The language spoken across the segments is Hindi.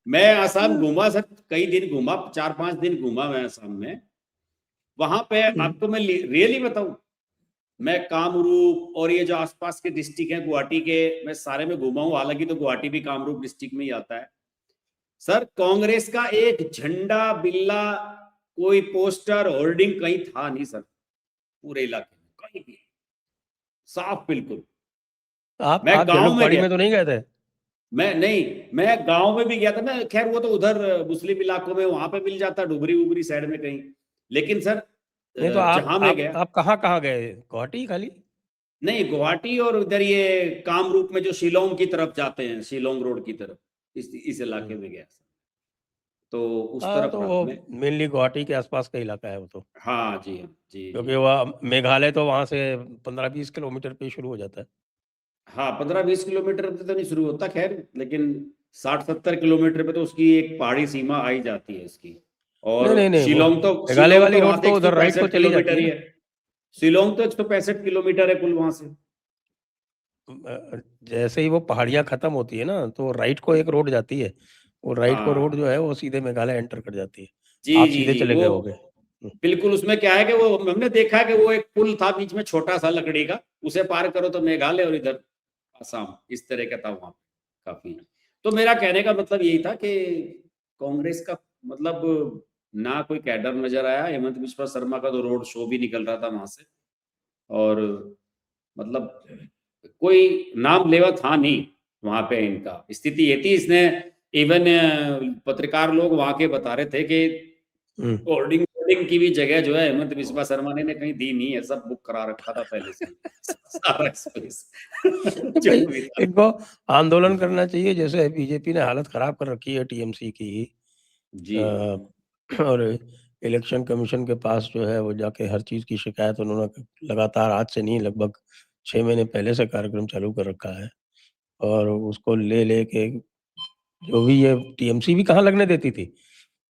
मैं आसाम घूमा सर, कई दिन घूमा, 4-5 दिन घूमा मैं आसाम में। वहां पे आपको मैं रियली बताऊं, मैं कामरूप और ये जो आसपास के डिस्ट्रिक्ट हैं गुवाहाटी के, मैं सारे में घूमा हूँ। हालांकि तो गुवाहाटी भी कामरूप डिस्ट्रिक्ट में ही आता है। सर कांग्रेस का एक झंडा बिल्ला, कोई पोस्टर होर्डिंग कहीं था नहीं सर, पूरे इलाके में कहीं भी, साफ बिल्कुल। मैं आप गांव में जलुकवाड़ी गया, में तो नहीं गए थे? मैं नहीं, मैं गांव में भी गया था ना। खैर वो तो उधर मुस्लिम इलाकों में, वहां पे मिल जाता, डुबरी उबरी साइड में कहीं। लेकिन सर नहीं तो जहां मैं गया, आप कहाँ कहाँ गए, गुवाहाटी खाली? नहीं गुवाहाटी और उधर ये कामरूप में जो शिलोंग की तरफ जाते हैं, शिलोंग रोड की तरफ, इस इलाके में गया। तो उस हाँ, तरफ तो रहा वो मैं। मेनली गुवाहाटी के आसपास का इलाका है वो तो। हाँ जी, हाँ जी जी। क्योंकि वह मेघालय तो वहाँ से 15-20 किलोमीटर पे शुरू हो जाता है। हाँ 15-20 किलोमीटर पे तो नहीं शुरू होता खैर, लेकिन 60-70 किलोमीटर पे तो उसकी एक पहाड़ी सीमा आई जाती है उसकी। नहीं और नहीं नहीं, वो मेघालय शिलोंग वाली तो वहां रोड से तो एक सौ उधर राइट को पैंसठ चली जाती किलोमीटर है ही ना। है। शिलोंग तो 165 किलोमीटर है कुल वहां से। जैसे ही वो पहाड़ियाँ खत्म होती है ना, तो राइट को एक रोड जाती है। वो राइट को रोड हाँ जो है वो सीधे मेघालय एंटर कर जाती है। जी आप जी सीधे जी, चले वो गए होगे। बिल्कुल उसमें क्या है कि वो हमने देखा है कि वो एक पुल था बीच में छोटा सा लकड़ी का, उसे पार करो तो मेघालय और इधर आसाम, इस तरह का था वहां पे काफी। तो मेरा कहने का मतलब यही था कि कांग्रेस का मतलब ना कोई कैडर नजर आया। हेमंत बिस्वा शर्मा का तो रोड शो भी निकल रहा था वहां से, और मतलब कोई नाम लेवा था नहीं वहां पे। इनका स्थिति ये थी, इसने इवन पत्रकार लोग वहां के बता रहे थे कि हम्म। होर्डिंग होर्डिंग की भी जगह जो है हेमंत बिस्वा शर्मा ने कहीं दी नहीं है, सब बुक करा रखा था पहले से ही, सारा स्पेस जो भाई, भी था। इनको आंदोलन करना चाहिए, जैसे बीजेपी ने हालत खराब कर रखी है टीएमसी की। जी और इलेक्शन कमीशन के पास जो है वो जाके हर चीज़ की शिकायत उन्होंने लगातार, आज से नहीं, लगभग 6 महीने पहले से कार्यक्रम चालू कर रखा है। और उसको ले लेके जो भी, ये टीएमसी भी कहाँ लगने देती थी।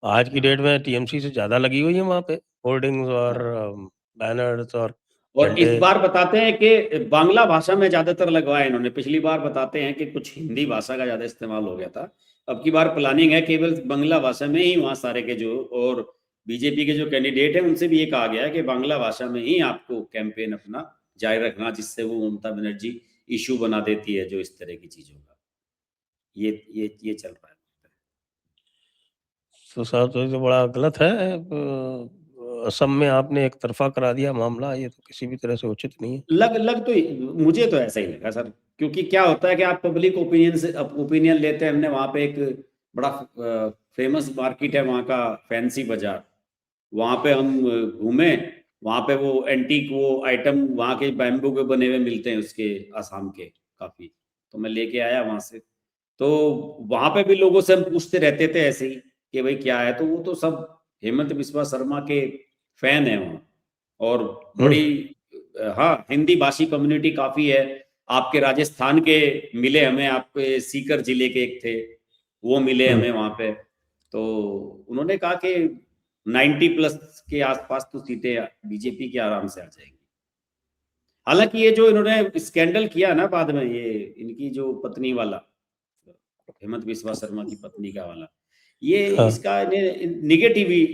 आज की डेट हाँ में टीएमसी से ज़्यादा लगी हुई है वहाँ पे होर्डिंग्स और हाँ। बैनर्स और और इस झंडे। बार बताते हैं कि बांग्ला भाषा में ज्यादातर लगवाया इन्होंने। पिछली बार बताते हैं कि कुछ हिंदी भाषा का ज्यादा इस्तेमाल हो गया था। अब की बार प्लानिंग है केवल बांग्ला भाषा में ही वहाँ सारे के जो, और बीजेपी के जो कैंडिडेट हैं उनसे भी ये कहा गया है कि बांग्ला भाषा में ही आपको कैंपेन अपना जारी रखना, जिससे वो ममता बनर्जी इशू बना देती है जो इस तरह की चीजों का। ये चल रहा है। तो साहब, तो ये तो बड़ा गलत है। असम में आपने एक तरफा करा दिया मामला, ये तो किसी भी तरह से उचित नहीं है। लग तो मुझे तो ऐसा ही लगा सर। क्योंकि क्या होता है कि आप पब्लिक ओपिनियन से ओपिनियन लेते हैं। हमने वहाँ पे एक बड़ा फेमस मार्केट है वहाँ का, फैंसी बाजार, वहाँ पे हम घूमे। वहाँ पे वो एंटीक वो आइटम वहाँ के बैम्बू के बने हुए मिलते हैं उसके, आसाम के काफी। तो मैं लेके आया वहाँ से। तो वहाँ पे भी लोगों से हम पूछते रहते थे ऐसे ही कि भाई क्या है, तो वो तो सब हेमंत बिस्वा शर्मा के फैन है वहाँ। और हम्म। बड़ी हाँ हिंदी भाषी कम्युनिटी काफी है। आपके राजस्थान के मिले हमें, आपके सीकर जिले के एक थे, वो मिले हम्म। हमें वहां पे। तो उन्होंने कहा कि 90+ के आसपास तो सीटें बीजेपी की आराम से आ जाएंगी। हालांकि ये जो इन्होंने स्कैंडल किया ना बाद में, ये इनकी जो पत्नी वाला, हेमंत बिस्वा शर्मा की पत्नी का वाला, ये हाँ। इसका निगेटिव ही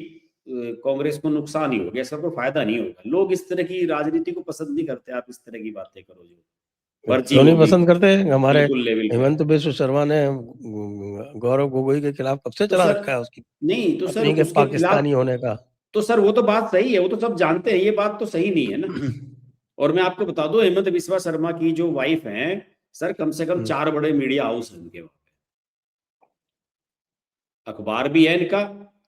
कांग्रेस को नुकसान ही हो गया। इसका कोई फायदा नहीं होगा। लोग इस तरह की राजनीति को पसंद नहीं करते। आप इस तरह की बातें करो जो फर्जी क्यों नहीं होगी पसंद करते? हमारे बिल्कुल लेवल पे। हेमंत बिस्व शर्मा ने गौरव गोगोई के खिलाफ कब से तो चला सर रखा है उसकी नहीं, तो सर पत्नी के उसके खिलाफ, पाकिस्तानी होने का। तो सर वो तो बात सही है, वो तो सब जानते हैं, ये बात तो सही नहीं है ना। और मैं आपको बता दूं, हेमंत बिस्वा शर्मा की जो वाइफ हैं सर, कम से कम 4 बड़े मीडिया हाउस हैं उनके वहां पे। अखबार भी है इनका,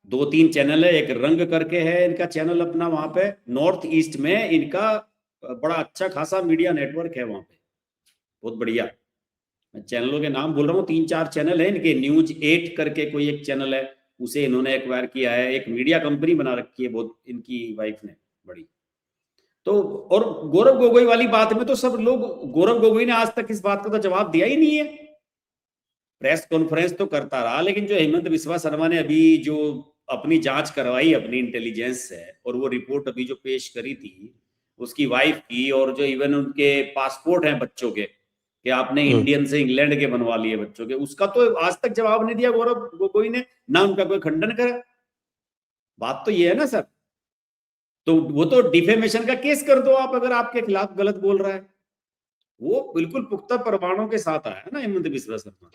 2-3 चैनल है। एक रंग करके है इनका चैनल अपना वहां पे, नॉर्थ ईस्ट में इनका बड़ा अच्छा खासा मीडिया नेटवर्क है वहां पे, बहुत बढ़िया। मैं चैनलों के नाम बोल रहा हूँ, 3-4 चैनल है इनके। न्यूज 8 करके कोई एक चैनल है, उसे इन्होंने एक्वायर किया है। एक मीडिया कंपनी बना रखी है बहुत इनकी वाइफ ने, बड़ी। तो और गौरव गोगोई वाली बात में तो सब लोग, गौरव गोगोई ने आज तक इस बात का तो जवाब दिया ही नहीं है। प्रेस कॉन्फ्रेंस तो करता रहा, लेकिन जो हेमंत बिस्वा शर्मा ने अभी जो अपनी जांच करवाई अपनी इंटेलिजेंस से, और वो रिपोर्ट अभी जो पेश करी थी उसकी वाइफ की, और जो इवन उनके पासपोर्ट हैं बच्चों के, कि आपने इंडियन से इंग्लैंड के बनवा लिए बच्चों के, उसका तो आज तक जवाब नहीं दिया गौरव गोगोई ने, ना उनका कोई खंडन करा। बात तो ये है ना सर, तो वो तो डिफेमेशन का केस कर दो आप, अगर आपके खिलाफ गलत बोल रहा है। वो बिल्कुल पुख्ता प्रमाणों के साथ आया है ना हेमंत बिस्वा शर्मा,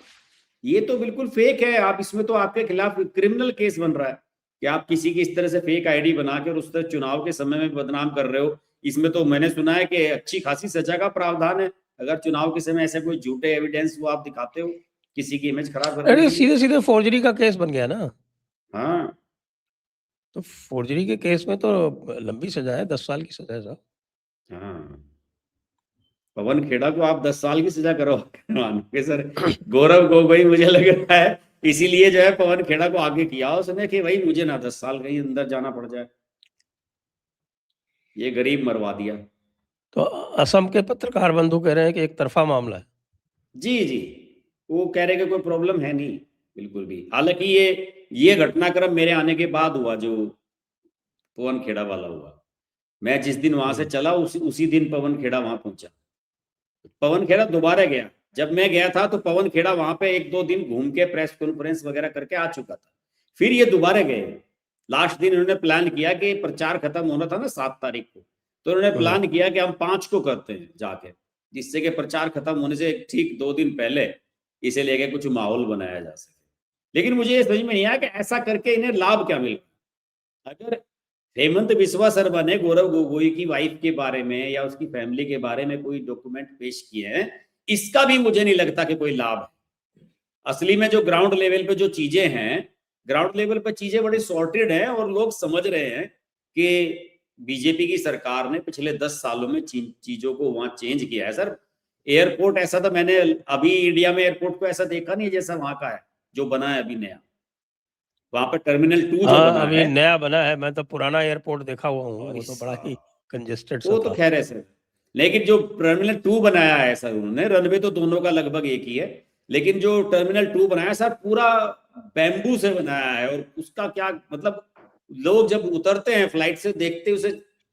ये तो बिल्कुल फेक है। आप इसमें तो आपके खिलाफ क्रिमिनल केस बन रहा है कि आप किसी की इस तरह से फेक आईडी बना के और उस तरह चुनाव के समय में बदनाम कर रहे हो। इसमें तो मैंने सुना है कि अच्छी खासी सजा का प्रावधान है, अगर चुनाव के समय ऐसे कोई झूठे एविडेंस वो आप दिखाते हो किसी की इमेज खराब करने अरे के लिए। सीधे-सीधे फोर्जरी का केस बन गया ना। हाँ तो फोर्जरी के केस में तो लंबी सजा है, 10 साल की सजा है साहब। हाँ, पवन खेड़ा को आप 10 साल की सजा करवाओगे सर। गौरव गोगोई मुझे लग रहा है इसीलिए जो है पवन खेड़ा को आगे किया उसने कि भाई मुझे ना 10 साल कहीं अंदर जाना पड़ जाए, ये गरीब मरवा दिया। तो असम के पत्रकार बंधु कह रहे हैं कि एक तरफा मामला है। जी जी, वो कह रहे कि कोई प्रॉब्लम है नहीं बिल्कुल भी। हालांकि ये घटनाक्रम मेरे आने के बाद हुआ, जो पवन खेड़ा वाला हुआ। मैं जिस दिन वहां से चला उसी दिन पवन खेड़ा वहां पहुंचा। पवन खेड़ा दोबारा गया, जब मैं गया था तो पवन खेड़ा वहां पे 1-2 दिन घूम के प्रेस कॉन्फ्रेंस वगैरह करके आ चुका था। फिर ये दोबारा गए, लास्ट दिन इन्होंने प्लान किया कि प्रचार खत्म होना था ना 7 तारीख को, तो उन्होंने प्लान किया कि हम 5 को करते हैं जाके, जिससे कि प्रचार खत्म होने से ठीक 2 दिन पहले इसे लेके कुछ माहौल बनाया जा सके। लेकिन मुझे ये समझ में नहीं आया कि ऐसा करके इन्हें लाभ क्या मिल रहा। अगर हेमंत बिस्वा शर्मा ने गौरव गोगोई की वाइफ के बारे में या उसकी फैमिली के बारे में कोई डॉक्यूमेंट पेश किए हैं, इसका भी मुझे नहीं लगता कि कोई लाभ है। असली में जो ग्राउंड लेवल पे जो चीजें हैं, ग्राउंड लेवल पे चीजें बड़ी सॉर्टेड हैं और लोग समझ रहे हैं कि बीजेपी की सरकार ने पिछले 10 सालों में चीजों को वहां चेंज किया है सर। एयरपोर्ट ऐसा तो मैंने अभी इंडिया में एयरपोर्ट को ऐसा देखा नहीं जैसा वहां का है जो बना है अभी नया। वहां पर टर्मिनल 2 जो बना अभी है, नया बना है, मैं तो पुराना एयरपोर्ट देखा हुआ हूँ, वो तो बड़ा ही कंजेस्टेड सा वो तो था। खैर है सर, लेकिन जो टर्मिनल 2 बनाया है सर उन्होंने, रनवे तो दोनों का लगभग एक ही है, लेकिन जो टर्मिनल 2 बनाया सर पूरा बैम्बू से बनाया है। और उसका क्या मतलब, लोग जब उतरते हैं फ्लाइट से देखते उसे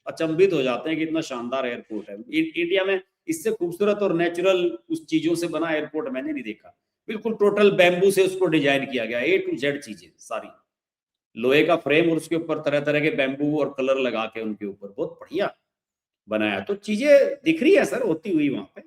अचंभित हो जाते हैं कि इतना शानदार एयरपोर्ट है। इंडिया में इससे खूबसूरत और नेचुरल उस चीजों से बना एयरपोर्ट मैंने नहीं देखा। बिल्कुल टोटल बैम्बू से उसको डिजाइन किया गया, A to Z चीजें सारी, लोहे का फ्रेम और उसके ऊपर तरह तरह के बैम्बू और कलर लगा के उनके ऊपर बहुत बढ़िया बनाया। तो चीजें दिख रही है सर होती हुई वहां पे।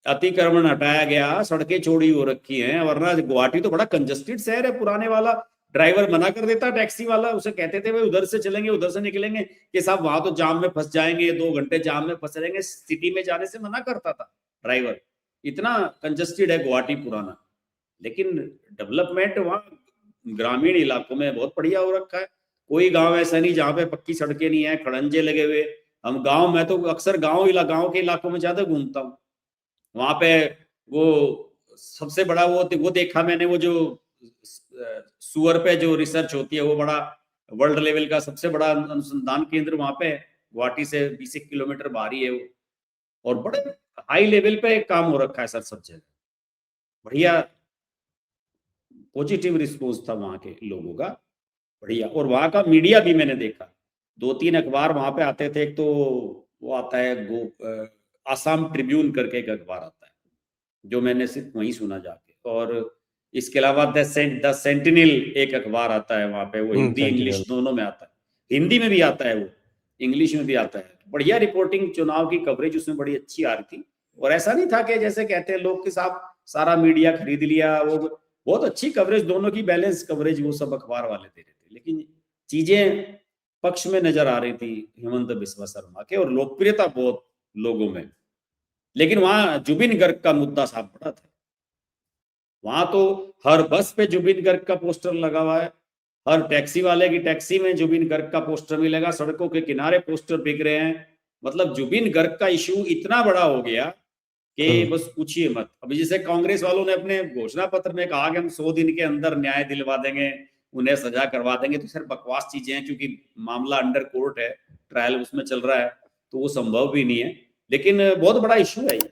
अतिक्रमण हटाया गया, सड़कें चौड़ी हो रखी हैं, वरना गुवाहाटी तो बड़ा कंजस्टेड शहर है पुराने वाला। ड्राइवर मना कर देता टैक्सी वाला, उसे कहते थे भाई उधर से चलेंगे उधर से निकलेंगे, कि साहब वहां तो जाम में फंस जाएंगे, 2 घंटे जाम में फंस जाएंगे, सिटी में जाने से मना करता था ड्राइवर। इतना कंजस्टेड है गुवाहाटी पुराना। लेकिन डेवलपमेंट वहाँ ग्रामीण इलाकों में बहुत बढ़िया हो रखा है। कोई गांव ऐसा नहीं जहाँ पे पक्की सड़कें नहीं है, खड़ंजे लगे हुए। हम गांव, मैं तो अक्सर गांव के इलाकों में ज्यादा घूमता हूँ। वहां पे वो सबसे बड़ा वो देखा मैंने, वो जो सुअर पे जो रिसर्च होती है, वो बड़ा वर्ल्ड लेवल का सबसे बड़ा अनुसंधान केंद्र वहां पे गुवाहाटी से 20 किलोमीटर बाहर ही है वो। और बड़े हाई लेवल पे काम हो रखा है सर सब जगह, बढ़िया पॉजिटिव रिस्पॉन्स था वहां के लोगों का, बढ़िया। और वहां का मीडिया भी मैंने देखा, 2-3 अखबार वहां पे आते थे। एक तो वो आता है आसाम ट्रिब्यून करके एक अखबार आता है, जो मैंने सिर्फ वहीं सुना जाके। और इसके अलावा द सेंटिनल एक अखबार आता है वहां पे, वो हिंदी इंग्लिश दोनों में आता है, हिंदी में भी आता है वो, इंग्लिश में भी आता है। बढ़िया रिपोर्टिंग, चुनाव की कवरेज उसमें बड़ी अच्छी आ रही थी। और ऐसा नहीं था कि जैसे कहते हैं लोग के साथ सारा मीडिया खरीद लिया, वो बहुत अच्छी कवरेज, दोनों की बैलेंस कवरेज वो सब अखबार वाले दे रहे थे। लेकिन चीजें पक्ष में नजर आ रही थी हेमंत बिस्वा शर्मा के, और लोकप्रियता बहुत लोगों में। लेकिन वहां जुबिन गर्ग का मुद्दा साफ बड़ा था। वहां तो हर बस पे जुबिन गर्ग का पोस्टर लगा हुआ है, हर टैक्सी वाले की टैक्सी में जुबिन गर्ग का पोस्टर मिलेगा, सड़कों के किनारे पोस्टर बिक रहे हैं। मतलब जुबिन गर्ग का इशू इतना बड़ा हो गया कि बस पूछिए मत। अभी जैसे कांग्रेस वालों ने अपने घोषणा पत्र में कहा कि हम 100 दिन के अंदर न्याय दिलवा देंगे, उन्हें सजा करवा देंगे, तो सर बकवास चीजें हैं, क्योंकि मामला अंडर कोर्ट है, ट्रायल उसमें चल रहा है, तो वो संभव भी नहीं है। लेकिन बहुत बड़ा इशू है ये।